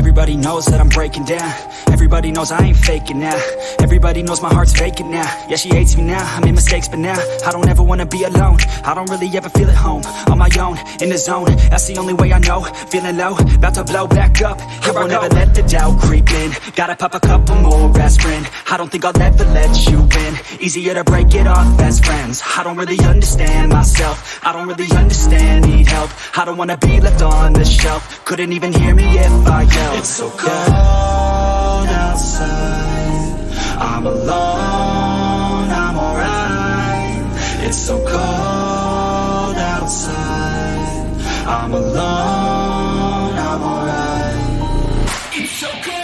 Everybody knows that I'm breaking down. Everybody knows I ain't faking now. Everybody knows my heart's vacant now. Yeah, she hates me now, I made mistakes, but now I don't ever wanna be alone. I don't really ever feel at home. On my own, in the zone, that's the only way I know. Feeling low, about to blow back up. Here I won't ever let the doubt creep in. Gotta pop a couple more aspirin. I don't think I'll ever let you in. Easier to break it off as friends. I don't really understand myself. I don't really understand, need help. I don't wanna be left on the shelf. Couldn't even hear me if I yelled. It's so cold outside, I'm alone, I'm alright. It's so cold outside, I'm alone, I'm alright. It's so cold.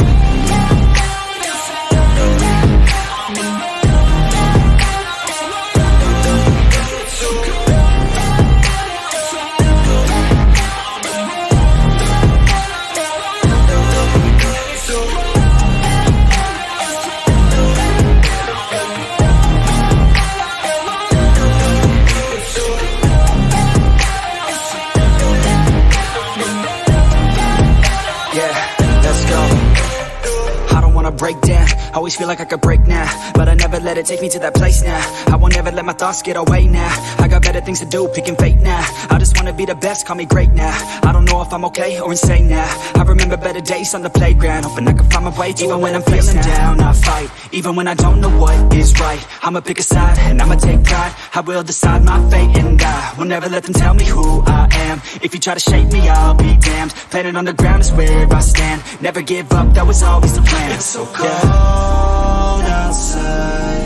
Break down, always feel like I could break now, but I never let it take me to that place now. I won't ever let my thoughts get away now. I got better things to do, picking fate now. I just wanna be the best, call me great now. I don't know if I'm okay or insane now. I remember better days on the playground, hoping I can find my way to even when I'm feeling down. I fight, even when I don't know what is right. I'ma pick a side, and I'ma take pride. I will decide my fate, and I will never let them tell me who I am. If you try to shake me, I'll be damned. Planet on the ground is where I stand. Never give up, that was always the plan. It's so cold outside,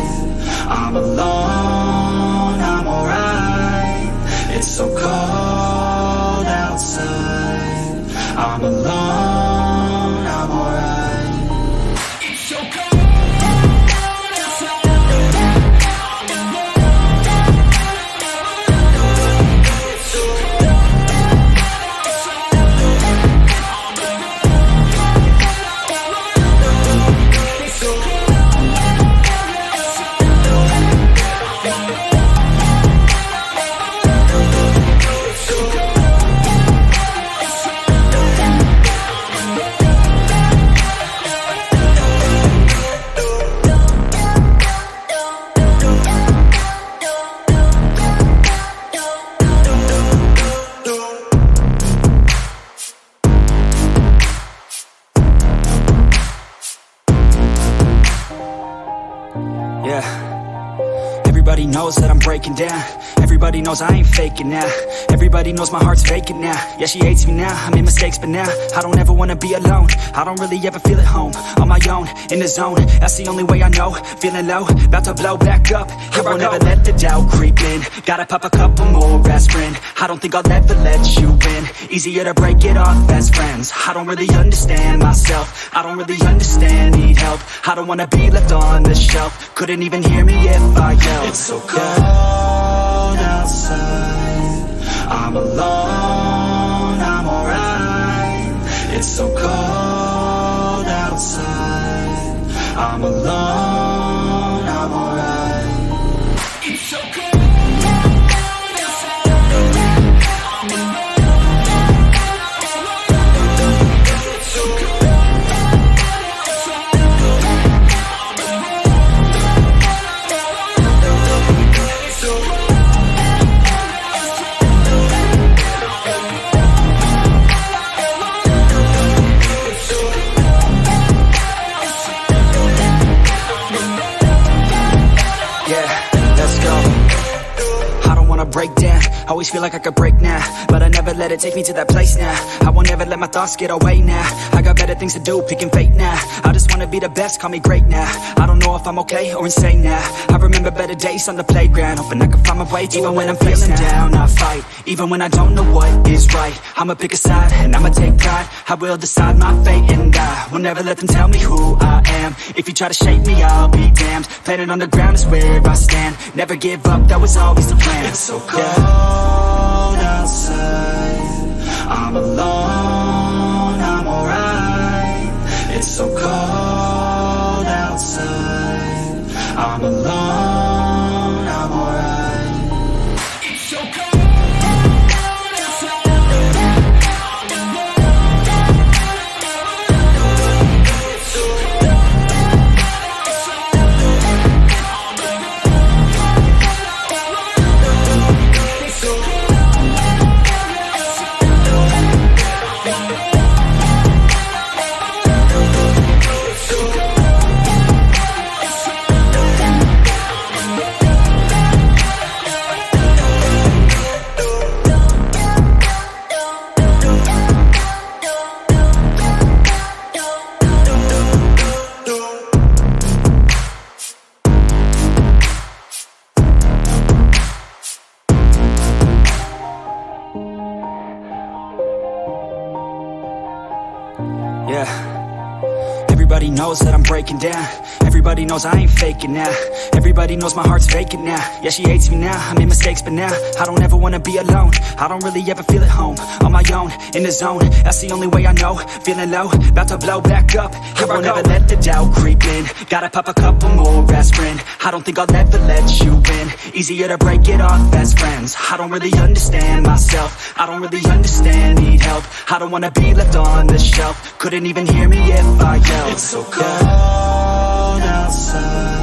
I'm alone, I'm alright. It's so cold outside, I'm alone, I'm alright. It's so cold. Everybody knows that I'm breaking down. Everybody knows I ain't faking now. Everybody knows my heart's vacant now. Yeah, she hates me now, I made mistakes, but now I don't ever wanna be alone. I don't really ever feel at home. On my own, in the zone, that's the only way I know. Feeling low, about to blow back up. Here I won't ever let the doubt creep in. Gotta pop a couple more aspirin. I don't think I'll ever let you in. Easier to break it off as friends. I don't really understand myself. I don't really understand, need help. I don't wanna be left on the shelf. Couldn't even hear me if I yelled. It's so cold outside, I'm alone, I'm alright. It's so cold outside, I'm alone, I'm alright. It's so cold. Break down, always feel like I could break now, but I never let it take me to that place now. I won't ever let my thoughts get away now. I got better things to do, picking fate now. I just wanna be the best, call me great now. I don't know if I'm okay or insane now. I remember better days on the playground, hoping I can find my way to even when I'm feeling down. I fight, even when I don't know what is right. I'ma pick a side, and I'ma take pride. I will decide my fate, and I will never let them tell me who I am. If you try to shake me, I'll be damned. Planet on the ground is where I stand. Never give up, that was always the plan. It's so cold outside, I'm alone, I'm alright. It's so cold outside, I'm alone, I'm alright. It's so cold. Yeah. Everybody knows that I'm breaking down. Everybody knows I ain't faking now. Everybody knows my heart's vacant now. Yeah, she hates me now, I made mistakes but now I don't ever wanna be alone. I don't really ever feel at home. On my own, in the zone, that's the only way I know. Feeling low, about to blow back up. Here I won't ever let the doubt creep in. Gotta pop a couple more aspirin. I don't think I'll ever let you in. Easier to break it off best friends. I don't really understand myself. I don't really understand, need help. I don't wanna be left on the shelf. Couldn't even hear me if I yelled. It's so cold outside.